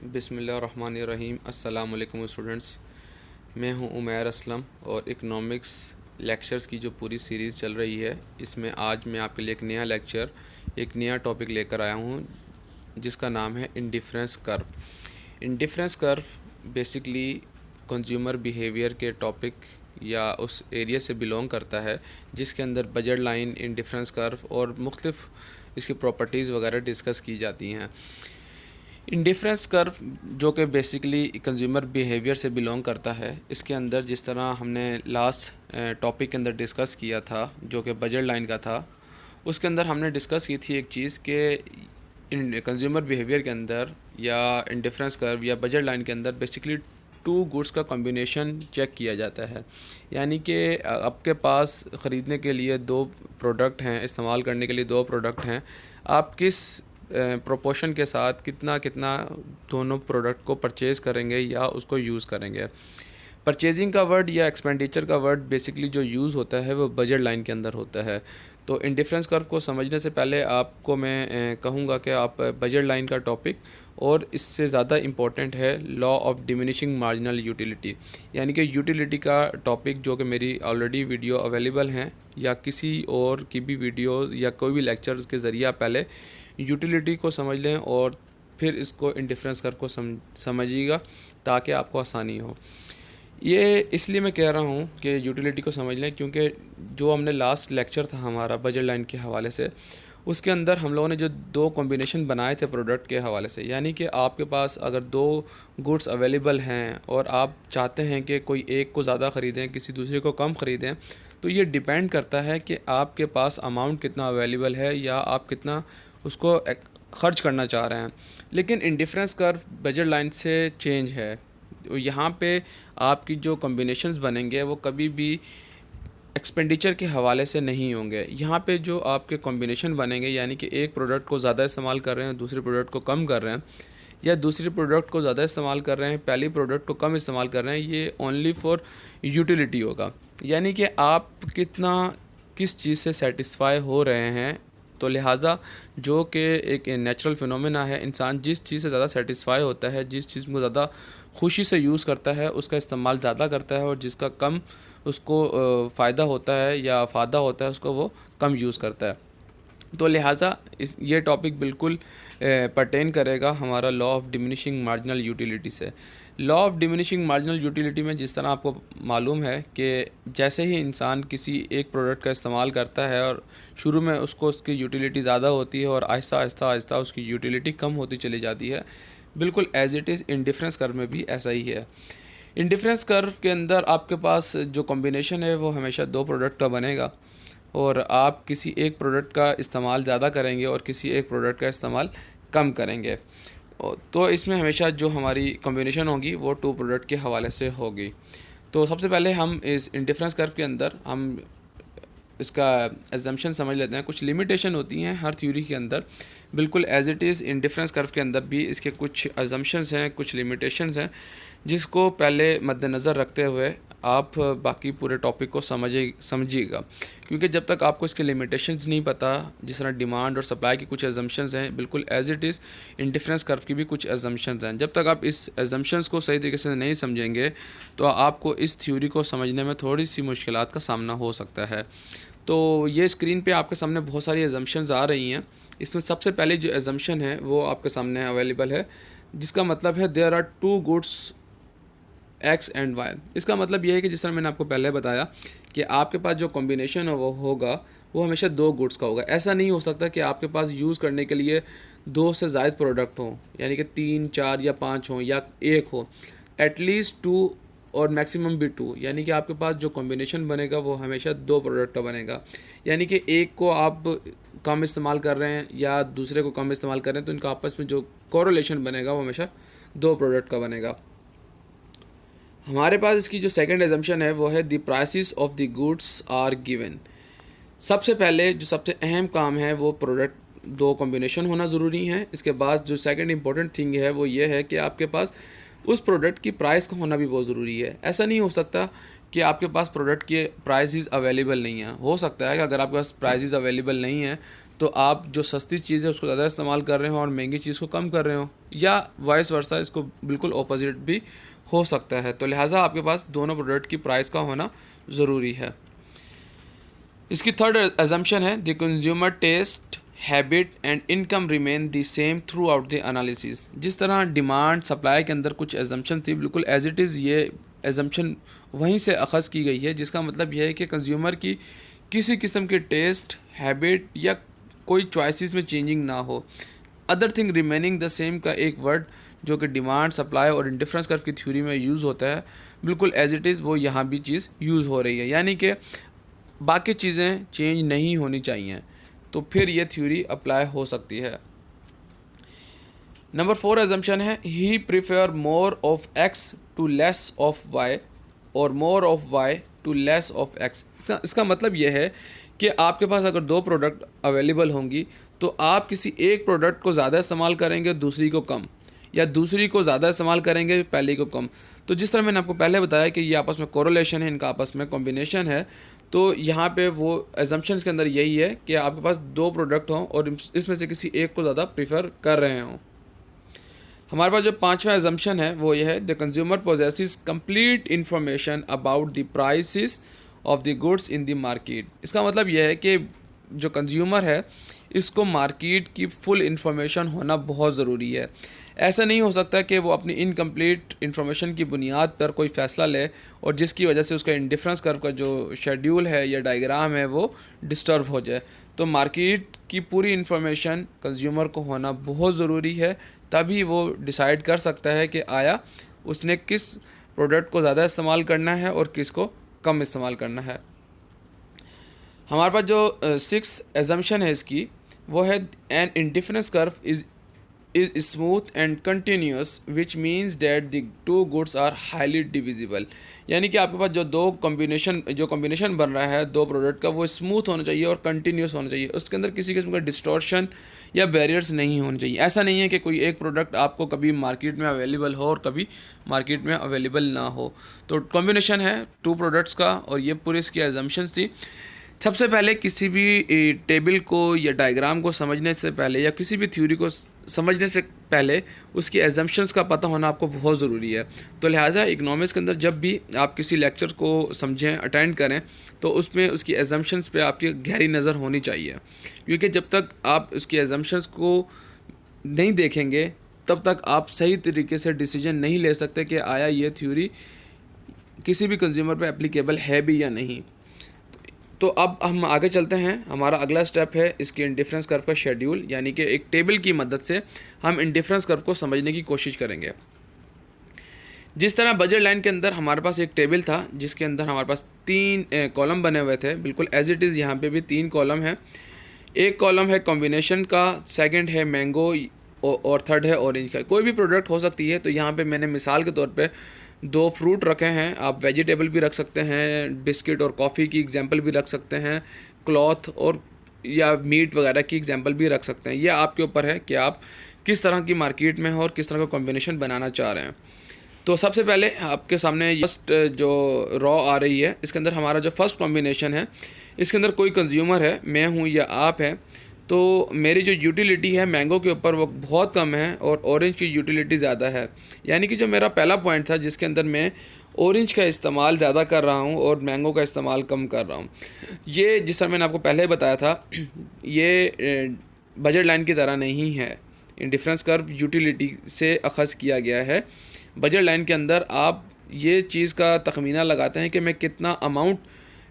बिस्मिल्लाहिर्रहमानिर्रहीम। अस्सलाम वालेकुम स्टूडेंट्स, मैं हूं उमैर असलम और इकनॉमिक्स लेक्चर्स की जो पूरी सीरीज़ चल रही है, इसमें आज मैं आपके लिए एक नया लेक्चर, एक नया टॉपिक लेकर आया हूं जिसका नाम है indifference curve. Indifference curve basically consumer behaviour के टॉपिक या उस एरिया से बिलोंग करता है जिसके अंदर बजट लाइन, इंडिफरेंस कर्व और मुख्तलिफ इसकी प्रॉपर्टीज़ वगैरह डिस्कस की जाती हैं। इंडिफरेंस कर्व जो कि बेसिकली कंज्यूमर बिहेवियर से बिलोंग करता है, इसके अंदर जिस तरह हमने लास्ट टॉपिक के अंदर डिस्कस किया था जो कि बजट लाइन का था, उसके अंदर हमने डिस्कस की थी एक चीज़ कि कंज्यूमर बिहेवियर के अंदर या इंडिफरेंस कर्व या बजट लाइन के अंदर बेसिकली टू गुड्स का कॉम्बिनेशन चेक किया जाता है। यानी कि आपके पास ख़रीदने के लिए दो प्रोडक्ट हैं, इस्तेमाल करने के लिए दो प्रोडक्ट हैं, आप किस प्रोपोर्शन के साथ कितना कितना दोनों प्रोडक्ट को परचेज़ करेंगे या उसको यूज़ करेंगे। परचेजिंग का वर्ड या एक्सपेंडिचर का वर्ड बेसिकली जो यूज़ होता है वो बजट लाइन के अंदर होता है। तो इंडिफरेंस कर्व को समझने से पहले आपको मैं कहूँगा कि आप बजट लाइन का टॉपिक और इससे ज़्यादा इम्पोर्टेंट है law of diminishing marginal utility, यानी कि यूटिलिटी का टॉपिक जो कि मेरी ऑलरेडी वीडियो अवेलेबल हैं या किसी और की भी वीडियो या कोई भी लेक्चर्स के ज़रिए आप पहले यूटिलिटी को समझ लें और फिर इसको इंडिफरेंस कर्व को समझिएगा ताकि आपको आसानी हो। ये इसलिए मैं कह रहा हूँ कि यूटिलिटी को समझ लें क्योंकि जो हमने लास्ट लेक्चर था हमारा बजट लाइन के हवाले से, उसके अंदर हम लोगों ने जो दो कॉम्बिनेशन बनाए थे प्रोडक्ट के हवाले से, यानी कि आपके पास अगर दो गुड्स अवेलेबल हैं और आप चाहते हैं कि कोई एक को ज़्यादा ख़रीदें किसी दूसरे को कम ख़रीदें, तो ये डिपेंड करता है कि आपके पास अमाउंट कितना अवेलेबल है या आप कितना उसको ख़र्च करना चाह रहे हैं। लेकिन इंडिफरेंस कर्व बजट लाइन से चेंज है। यहाँ पे आपकी जो कॉम्बिनेशंस बनेंगे वो कभी भी एक्सपेंडिचर के हवाले से नहीं होंगे। यहाँ पे जो आपके कॉम्बिनेशन बनेंगे, यानी कि एक प्रोडक्ट को ज़्यादा इस्तेमाल कर रहे हैं दूसरे प्रोडक्ट को कम कर रहे हैं, या दूसरी प्रोडक्ट को ज़्यादा इस्तेमाल कर रहे हैं पहली प्रोडक्ट को कम इस्तेमाल कर रहे हैं, ये ओनली फॉर यूटिलिटी होगा। यानी कि आप कितना किस चीज़ से सेटिस्फाई हो रहे हैं। तो लिहाजा जो कि एक नेचुरल फिनोमेना है, इंसान जिस चीज़ से ज़्यादा सेटिस्फाई होता है, जिस चीज़ को ज़्यादा खुशी से यूज़ करता है, उसका इस्तेमाल ज़्यादा करता है, और जिसका कम उसको फ़ायदा होता है या फ़ायदा होता है उसको वो कम यूज़ करता है। तो लिहाजा ये टॉपिक बिल्कुल पर्टेन करेगा हमारा law of diminishing marginal utility से। Law of diminishing marginal utility में जिस तरह आपको मालूम है कि जैसे ही इंसान किसी एक प्रोडक्ट का इस्तेमाल करता है और शुरू में उसको उसकी यूटिलिटी ज़्यादा होती है और आहिस्ता आहिस्ता आहिस्ता उसकी यूटिलिटी कम होती चली जाती है, बिल्कुल as it is indifference curve में भी ऐसा ही है। इंडिफरेंस कर्व के अंदर आपके पास जो कॉम्बिनेशन है वो हमेशा दो प्रोडक्ट का बनेगा और आप किसी एक प्रोडक्ट का इस्तेमाल ज़्यादा करेंगे और किसी एक प्रोडक्ट का इस्तेमाल कम करेंगे। तो इसमें हमेशा जो हमारी कॉम्बिनेशन होगी वो टू प्रोडक्ट के हवाले से होगी। तो सबसे पहले हम इस इंडिफरेंस कर्व के अंदर हम इसका एजम्पशन समझ लेते हैं। कुछ लिमिटेशन होती हैं हर थ्योरी के अंदर, बिल्कुल as it is indifference curve के अंदर भी इसके कुछ एजम्पशंस हैं, कुछ लिमिटेशंस हैं, जिसको पहले मद्देनज़र रखते हुए आप बाकी पूरे टॉपिक को समझिएगा। क्योंकि जब तक आपको इसके लिमिटेशंस नहीं पता, जिस तरह डिमांड और सप्लाई की कुछ एजम्पशंस हैं, बिल्कुल as it is indifference curve की भी कुछ एजम्पशंस हैं, जब तक आप इस एजम्पशंस को सही तरीके से नहीं समझेंगे तो आपको इस थ्योरी को समझने में थोड़ी सी मुश्किलात का सामना हो सकता है। तो ये स्क्रीन पे आपके सामने बहुत सारी एजम्पशंस आ रही हैं। इसमें सबसे पहले जो एजम्पशन है वो आपके सामने अवेलेबल है, जिसका मतलब है there are two goods X and Y. इसका मतलब यह है कि जिस तरह मैंने आपको पहले बताया कि आपके पास जो कॉम्बिनेशन है वो होगा वो हमेशा दो गुड्स का होगा। ऐसा नहीं हो सकता कि आपके पास यूज़ करने के लिए दो से ज़ायद प्रोडक्ट हों, यानी कि 3, 4 या 5 हों या एक हो, एटलीस्ट 2 और मैक्सिमम भी 2, यानी कि आपके पास जो कॉम्बिनेशन बनेगा वो हमेशा दो प्रोडक्ट का बनेगा। यानी कि एक को आप कम इस्तेमाल कर रहे हैं या दूसरे को कम इस्तेमाल कर रहे हैं, तो इनका आपस में जो कोरिलेशन बनेगा वो हमेशा दो प्रोडक्ट का बनेगा। हमारे पास इसकी जो सेकंड एजम्पशन है वो है the prices of the goods are given. सबसे पहले जो सबसे अहम काम है वो प्रोडक्ट दो कॉम्बिनेशन होना ज़रूरी है। इसके बाद जो सेकंड इंपॉर्टेंट थिंग है वो ये है कि आपके पास उस प्रोडक्ट की प्राइस का होना भी बहुत ज़रूरी है। ऐसा नहीं हो सकता कि आपके पास प्रोडक्ट के प्राइसेस अवेलेबल नहीं हैं। हो सकता है कि अगर आपके पास प्राइसेस अवेलेबल नहीं हैं तो आप जो सस्ती चीज़ है उसको ज़्यादा इस्तेमाल कर रहे हो और महंगी चीज़ को कम कर रहे हो, या वाइस वर्सा, इसको बिल्कुल ऑपोजिट भी हो सकता है। तो लिहाजा आपके पास दोनों प्रोडक्ट की प्राइस का होना ज़रूरी है। इसकी थर्ड एजम्पशन है the consumer taste habit and income remain the same throughout the analysis. जिस तरह डिमांड सप्लाई के अंदर कुछ एजम्पशन थी, बिल्कुल एज इट इज़ ये एजम्पशन वहीं से अखज़ की गई है, जिसका मतलब यह है कि कंज्यूमर की किसी किस्म के टेस्ट हैबिट या कोई चॉइसेस में चेंजिंग ना हो। Other thing remaining the same का एक वर्ड जो कि डिमांड सप्लाई और इंडिफरेंस कर्व की थ्योरी में यूज़ होता है, बिल्कुल एज इट इज़ वो यहाँ भी चीज़ यूज़ हो रही है, यानी कि बाकी चीज़ें चेंज नहीं होनी चाहिए, तो फिर ये थ्योरी अप्लाई हो सकती है। नंबर 4 एजम्पशन है he prefer more of X to less of Y और more of Y to less of X. इसका मतलब यह है कि आपके पास अगर दो प्रोडक्ट अवेलेबल होंगी तो आप किसी एक प्रोडक्ट को ज़्यादा इस्तेमाल करेंगे, दूसरी को कम, या दूसरी को ज़्यादा इस्तेमाल करेंगे, पहली को कम। तो जिस तरह मैंने आपको पहले बताया कि ये आपस में कोरिलेशन है, इनका आपस में कॉम्बिनेशन है, तो यहाँ पे वो एजम्पशंस के अंदर यही है कि आपके पास दो प्रोडक्ट हों और इसमें से किसी एक को ज़्यादा प्रीफर कर रहे हों। हमारे पास जो पांचवा एजम्पशन है वो ये है the consumer possesses complete information about the prices of the goods in the market. इसका मतलब यह है कि जो कंज्यूमर है इसको मार्केट की फुल इन्फॉर्मेशन होना बहुत ज़रूरी है। ऐसा नहीं हो सकता कि वो अपनी इनकम्प्लीट इन्फॉर्मेशन की बुनियाद पर कोई फ़ैसला ले और जिसकी वजह से उसका इंडिफरेंस कर्व का जो शेड्यूल है या डायग्राम है वो डिस्टर्ब हो जाए। तो मार्केट की पूरी इन्फॉर्मेशन कंज्यूमर को होना बहुत ज़रूरी है, तभी वो डिसाइड कर सकता है कि आया उसने किस प्रोडक्ट को ज़्यादा इस्तेमाल करना है और किस को कम इस्तेमाल करना है। हमारे पास जो 6th एजम्पशन है इसकी वो है an indifference curve is smooth and continuous which means that the two goods are highly divisible. यानी कि आपके पास जो कॉम्बिनेशन बन रहा है दो प्रोडक्ट का वो स्मूथ होना चाहिए और कंटिन्यूस होना चाहिए, उसके अंदर किसी किस्म का डिस्टॉर्शन या बैरियर्स नहीं होने चाहिए। ऐसा नहीं है कि कोई एक प्रोडक्ट आपको कभी मार्केट में अवेलेबल हो और कभी मार्केट में अवेलेबल ना हो। तो कॉम्बिनेशन है टू प्रोडक्ट्स का और ये पूरी इसकी एजम्पशंस थी। सबसे पहले किसी भी टेबल को या डायग्राम को समझने से पहले या किसी भी थ्योरी को समझने से पहले उसकी एजम्पशंस का पता होना आपको बहुत ज़रूरी है। तो लिहाजा इकोनॉमिक्स के अंदर जब भी आप किसी लेक्चर को समझें, अटेंड करें, तो उसमें उसकी एजम्पशंस पे आपकी गहरी नज़र होनी चाहिए, क्योंकि जब तक आप उसकी एजम्पशंस को नहीं देखेंगे तब तक आप सही तरीके से डिसीजन नहीं ले सकते कि आया ये थ्योरी किसी भी कंज्यूमर पे एप्लीकेबल है भी या नहीं। तो अब हम आगे चलते हैं। हमारा अगला स्टेप है इसके इंडिफरेंस कर्व का शेड्यूल, यानी कि एक टेबल की मदद से हम इंडिफरेंस कर्व को समझने की कोशिश करेंगे। जिस तरह बजट लाइन के अंदर हमारे पास एक टेबल था जिसके अंदर हमारे पास 3 कॉलम बने हुए थे, बिल्कुल एज इट इज़ यहाँ पे भी 3 कॉलम है। एक कॉलम है कॉम्बिनेशन का, सेकंड है मैंगो और थर्ड है ऑरेंज का। कोई भी प्रोडक्ट हो सकती है, तो यहाँ पे मैंने मिसाल के तौर पे 2 फ्रूट रखे हैं, आप वेजिटेबल भी रख सकते हैं, बिस्किट और कॉफ़ी की एग्जांपल भी रख सकते हैं, क्लॉथ और या मीट वगैरह की एग्जांपल भी रख सकते हैं। ये आपके ऊपर है कि आप किस तरह की मार्केट में हो और किस तरह का कॉम्बिनेशन बनाना चाह रहे हैं। तो सबसे पहले आपके सामने फर्स्ट जो रॉ आ रही है, इसके अंदर हमारा जो फर्स्ट कॉम्बिनेशन है, इसके अंदर कोई कंज्यूमर है, मैं हूँ या आप हैं, तो मेरी जो यूटिलिटी है मैंगो के ऊपर वो बहुत कम है और ऑरेंज की यूटिलिटी ज़्यादा है। यानी कि जो मेरा पहला पॉइंट था जिसके अंदर मैं ऑरेंज का इस्तेमाल ज़्यादा कर रहा हूँ और मैंगो का इस्तेमाल कम कर रहा हूँ, ये जिस तरह मैंने आपको पहले बताया था, ये बजट लाइन की तरह नहीं है। इंडिफरेंस कर्व यूटिलिटी से अखज़ किया गया है। बजट लाइन के अंदर आप ये चीज़ का तखमीना लगाते हैं कि मैं कितना अमाउंट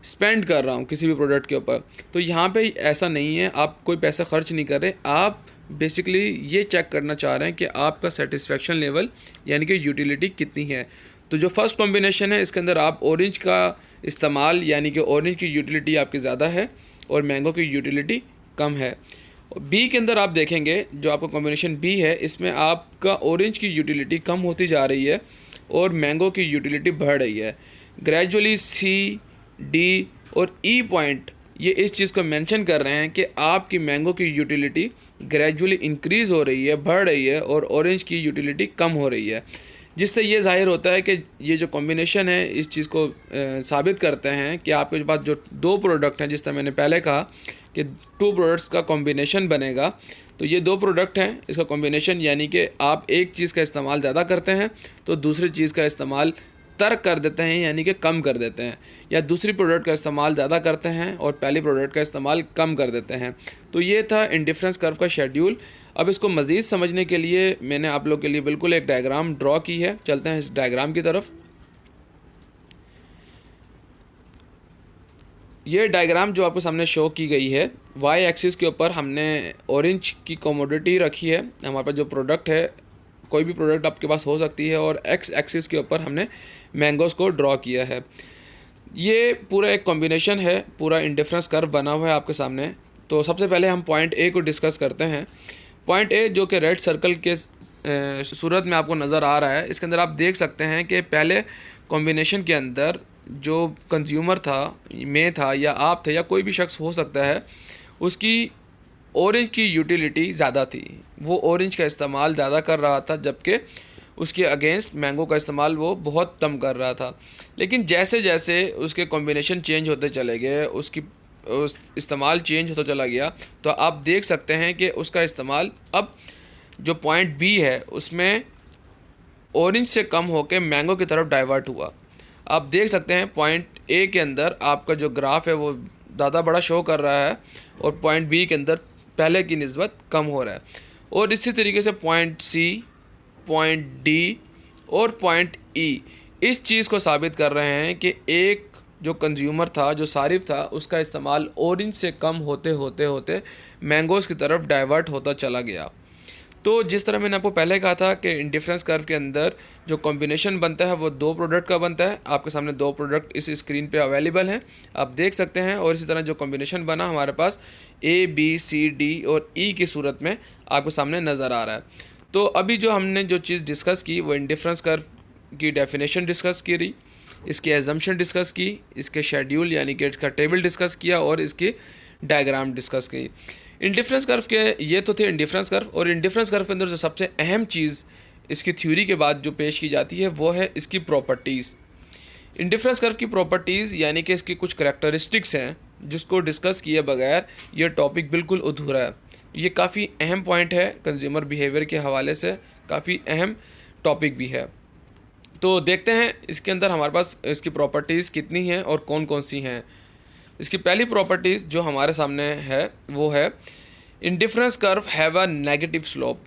स्पेंड कर रहा हूँ किसी भी प्रोडक्ट के ऊपर। तो यहाँ पे ऐसा नहीं है, आप कोई पैसा खर्च नहीं कर रहे, आप बेसिकली ये चेक करना चाह रहे हैं कि आपका सेटिस्फेक्शन लेवल यानी कि यूटिलिटी कितनी है। तो जो फर्स्ट कॉम्बिनेशन है इसके अंदर आप ऑरेंज का इस्तेमाल यानी कि ऑरेंज की यूटिलिटी आपकी ज़्यादा है और मैंगो की यूटिलिटी कम है। बी के अंदर आप देखेंगे जो आपका कॉम्बिनेशन बी है, इसमें आपका ऑरेंज की यूटिलिटी कम होती जा रही है और मैंगो की यूटिलिटी बढ़ रही है। ग्रेजुअली सी, डी और ई पॉइंट ये इस चीज़ को मेंशन कर रहे हैं कि आपकी मैंगो की यूटिलिटी ग्रेजुअली इंक्रीज़ हो रही है, बढ़ रही है और ऑरेंज की यूटिलिटी कम हो रही है। जिससे ये ज़ाहिर होता है कि ये जो कॉम्बिनेशन है इस चीज़ को साबित करते हैं कि आपके पास जो दो प्रोडक्ट हैं, जिस तरह मैंने पहले कहा कि टू प्रोडक्ट्स का कॉम्बिनेशन बनेगा, तो ये दो प्रोडक्ट हैं, इसका कॉम्बिनेशन यानी कि आप एक चीज़ का इस्तेमाल ज़्यादा करते हैं तो दूसरी चीज़ का इस्तेमाल तर्क कर देते हैं, यानी कि कम कर देते हैं, या दूसरी प्रोडक्ट का इस्तेमाल ज़्यादा करते हैं और पहली प्रोडक्ट का इस्तेमाल कम कर देते हैं। तो ये था इंडिफरेंस कर्व का शेड्यूल। अब इसको मज़ीद समझने के लिए मैंने आप लोग के लिए बिल्कुल एक डायग्राम ड्रॉ की है। चलते हैं इस डायग्राम की तरफ। ये डायग्राम जो आपके सामने शो की गई है, वाई एक्सिस के ऊपर हमने ऑरेंज की कमोडिटी रखी है, हमारे पास जो प्रोडक्ट है, कोई भी प्रोडक्ट आपके पास हो सकती है, और एक्स एक्सिस के ऊपर हमने मैंगोज़ को ड्रॉ किया है। ये पूरा एक कॉम्बिनेशन है, पूरा इंडिफरेंस कर्व बना हुआ है आपके सामने। तो सबसे पहले हम पॉइंट ए को डिस्कस करते हैं। पॉइंट ए जो कि रेड सर्कल के सूरत में आपको नज़र आ रहा है, इसके अंदर आप देख सकते हैं कि पहले कॉम्बिनेशन के अंदर जो कंज्यूमर था, मैं था या आप थे या कोई भी शख्स हो सकता है, उसकी ऑरेंज की यूटिलिटी ज़्यादा थी, वो ऑरेंज का इस्तेमाल ज़्यादा कर रहा था, जबकि उसके अगेंस्ट मैंगो का इस्तेमाल वो बहुत कम कर रहा था। लेकिन जैसे जैसे उसके कॉम्बिनेशन चेंज होते चले गए, उसकी इस्तेमाल चेंज होता चला गया, तो आप देख सकते हैं कि उसका इस्तेमाल अब जो पॉइंट बी है उसमें ऑरेंज से कम होकर मैंगो की तरफ डाइवर्ट हुआ। आप देख सकते हैं पॉइंट ए के अंदर आपका जो ग्राफ है वो ज़्यादा बड़ा शो कर रहा है और पॉइंट बी के अंदर पहले की निस्बत कम हो रहा है। और इसी तरीके से पॉइंट सी, पॉइंट डी और पॉइंट ई इस चीज़ को साबित कर रहे हैं कि एक जो कंज्यूमर था, जो सारिफ था, उसका इस्तेमाल ऑरेंज से कम होते होते होते मैंगोज़ की तरफ डाइवर्ट होता चला गया। तो जिस तरह मैंने आपको पहले कहा था कि इंडिफरेंस कर्व के अंदर जो कॉम्बिनेशन बनता है वो दो प्रोडक्ट का बनता है। आपके सामने दो प्रोडक्ट इस स्क्रीन पे अवेलेबल हैं, आप देख सकते हैं। और इसी तरह जो कॉम्बिनेशन बना हमारे पास ए, बी, सी, डी और ई की सूरत में आपके सामने नज़र आ रहा है। तो अभी जो हमने जो चीज़ डिस्कस की वो इंडिफरेंस कर्व की डेफिनेशन डिस्कस करी, इसकी एजम्पशन डिस्कस की, इसके शेड्यूल यानी कि इसका टेबल डिस्कस किया और इसकी डायग्राम डिस्कस की। इंडिफरेंस कर्व के ये तो थे इंडिफरेंस कर्व। और इंडिफरेंस कर्व के अंदर जो सबसे अहम चीज़ इसकी थ्योरी के बाद जो पेश की जाती है वो है इसकी प्रॉपर्टीज़। इंडिफरेंस कर्व की प्रॉपर्टीज़ यानी कि इसकी कुछ करैक्टरिस्टिक्स हैं जिसको डिस्कस किए बगैर ये टॉपिक बिल्कुल अधूरा है। ये काफ़ी अहम पॉइंट है, कंज्यूमर बिहेवियर के हवाले से काफ़ी अहम टॉपिक भी है। तो देखते हैं इसके अंदर हमारे पास इसकी प्रॉपर्टीज़ कितनी हैं और कौन कौन सी हैं। इसकी पहली प्रॉपर्टीज़ जो हमारे सामने है वो है indifference curve have a negative slope.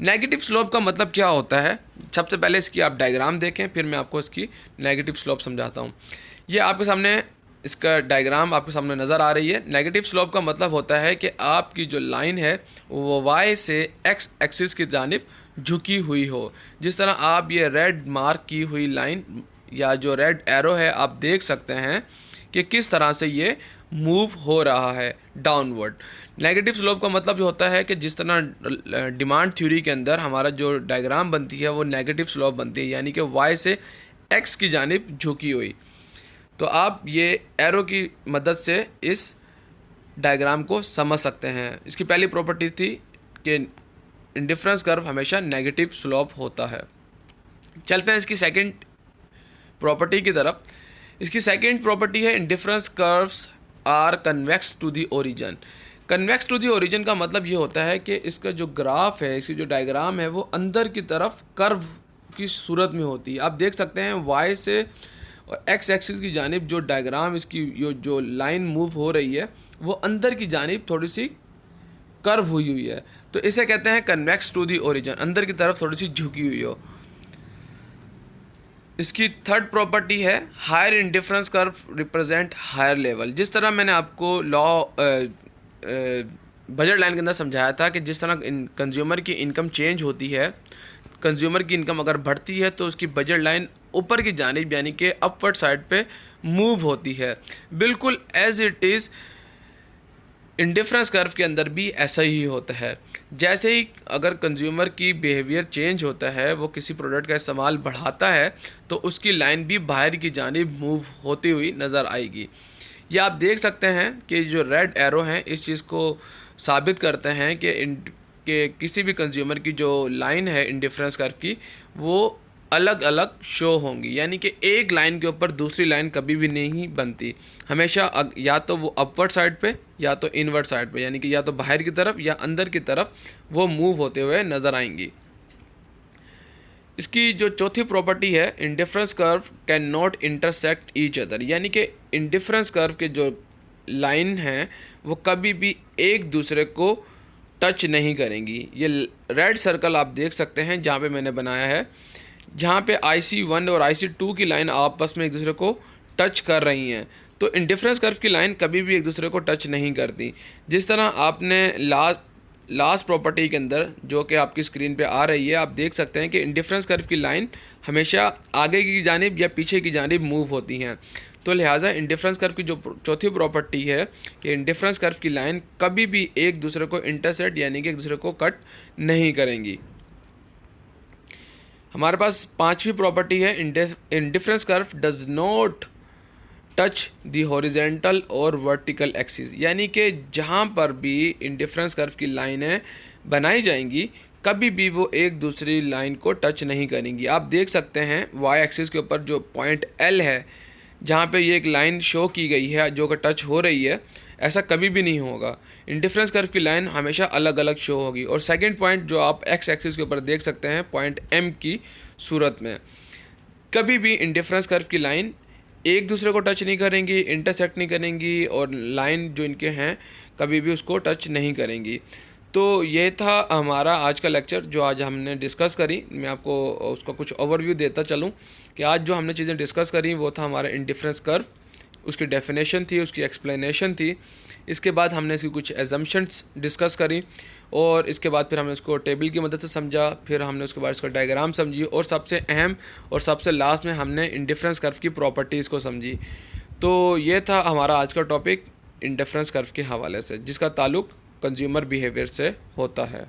Negative slope का मतलब क्या होता है, सबसे पहले इसकी आप डायग्राम देखें, फिर मैं आपको इसकी नेगेटिव स्लोप समझाता हूँ। ये आपके सामने इसका डायग्राम आपके सामने नज़र आ रही है। नेगेटिव स्लोप का मतलब होता है कि आपकी जो लाइन है वो वाई से एक्स एक्सिस की जानिब झुकी हुई हो। जिस तरह आप ये रेड मार्क की हुई लाइन या जो रेड एरो है, आप देख सकते हैं कि किस तरह से ये मूव हो रहा है डाउनवर्ड। नेगेटिव स्लोप का मतलब होता है कि जिस तरह डिमांड थ्योरी के अंदर हमारा जो डायग्राम बनती है वो नेगेटिव स्लोप बनती है, यानी कि वाई से एक्स की जानिब झुकी हुई। तो आप ये एरो की मदद से इस डायग्राम को समझ सकते हैं। इसकी पहली प्रॉपर्टी थी कि इंडिफरेंस कर्व हमेशा नेगेटिव स्लोप होता है। चलते हैं इसकी सेकंड प्रॉपर्टी की तरफ। इसकी सेकंड प्रॉपर्टी है indifference curves are convex to the origin. Convex to the origin का मतलब ये होता है कि इसका जो ग्राफ है, इसकी जो डायग्राम है वो अंदर की तरफ कर्व की सूरत में होती है। आप देख सकते हैं वाई से और एक्स एक्सिस की जानिब जो डायग्राम इसकी जो लाइन मूव हो रही है वो अंदर की जानिब थोड़ी सी कर्व हुई है, तो इसे कहते हैं कन्वेक्स टू द ओरिजिन, अंदर की तरफ थोड़ी सी झुकी हुई हो। इसकी थर्ड प्रॉपर्टी है higher indifference curve represent higher level. जिस तरह मैंने आपको लॉ बजट लाइन के अंदर समझाया था कि जिस तरह कंज्यूमर की इनकम चेंज होती है, कंज्यूमर की इनकम अगर बढ़ती है तो उसकी बजट लाइन ऊपर की जानिब यानी कि अपवर्ड साइड पे मूव होती है। बिल्कुल as it is indifference curve के अंदर भी ऐसा ही होता है। जैसे ही अगर कंज्यूमर की बिहेवियर चेंज होता है, वो किसी प्रोडक्ट का इस्तेमाल बढ़ाता है, तो उसकी लाइन भी बाहर की जानिब मूव होती हुई नज़र आएगी। ये आप देख सकते हैं कि जो रेड एरो हैं इस चीज़ को साबित करते हैं कि किसी भी कंज्यूमर की जो लाइन है इंडिफरेंस कर्व की वो अलग अलग शो होंगी, यानी कि एक लाइन के ऊपर दूसरी लाइन कभी भी नहीं बनती, हमेशा या तो वो अपवर्ड साइड पे या तो इनवर्ड साइड पे, यानी कि या तो बाहर की तरफ या अंदर की तरफ वो मूव होते हुए नज़र आएंगी। इसकी जो चौथी प्रॉपर्टी है, indifference curve can not intersect each other, यानी कि इंडिफरेंस कर्व के जो लाइन हैं वो कभी भी एक दूसरे को टच नहीं करेंगी। ये रेड सर्कल आप देख सकते हैं जहाँ पे मैंने बनाया है, जहाँ पे IC1 और IC2 की लाइन आपस में एक दूसरे को टच कर रही हैं, तो इंडिफरेंस कर्व की लाइन कभी भी एक दूसरे को टच नहीं करती। जिस तरह आपने लास्ट प्रॉपर्टी के अंदर जो कि आपकी स्क्रीन पे आ रही है, आप देख सकते हैं कि इंडिफरेंस कर्व की लाइन हमेशा आगे की जानिब या पीछे की जानिब मूव होती हैं। तो लिहाजा इंडिफरेंस कर्व की जो चौथी प्रॉपर्टी है कि इंडिफरेंस कर्व की लाइन कभी भी एक दूसरे को इंटरसेक्ट यानी कि एक दूसरे को कट नहीं करेंगी। हमारे पास पांचवी प्रॉपर्टी है, indifference curve does not touch the horizontal और वर्टिकल एक्सिस, यानी कि जहाँ पर भी इंडिफरेंस कर्व की लाइनें बनाई जाएंगी कभी भी वो एक दूसरी लाइन को टच नहीं करेंगी। आप देख सकते हैं वाई एक्सिस के ऊपर जो पॉइंट L है, जहाँ पे ये एक लाइन शो की गई है जो कि टच हो रही है, ऐसा कभी भी नहीं होगा। इंडिफरेंस कर्व की लाइन हमेशा अलग अलग शो होगी। और सेकंड पॉइंट जो आप एक्स एक्सिस के ऊपर देख सकते हैं पॉइंट M की सूरत में, कभी भी इंडिफरेंस कर्व की लाइन एक दूसरे को टच नहीं करेंगी, इंटरसेक्ट नहीं करेंगी, और लाइन जो इनके हैं कभी भी उसको टच नहीं करेंगी। तो ये था हमारा आज का लेक्चर जो आज हमने डिस्कस करी। मैं आपको उसका कुछ ओवरव्यू देता चलूँ कि आज जो हमने चीज़ें डिस्कस करी वो था हमारा इंडिफरेंस कर्व, उसकी डेफिनेशन थी, उसकी एक्सप्लेनेशन थी। इसके बाद हमने इसकी कुछ एजम्पशंस डिस्कस करी, और इसके बाद फिर हमने उसको टेबल की मदद से समझा, फिर हमने उसके बाद इसका डायग्राम समझी, और सबसे अहम और सबसे लास्ट में हमने इंडिफरेंस कर्व की प्रॉपर्टीज़ को समझी। तो ये था हमारा आज का टॉपिक इंडिफरेंस कर्व के हवाले से, जिसका ताल्लुक़ कंज्यूमर बिहेवियर से होता है।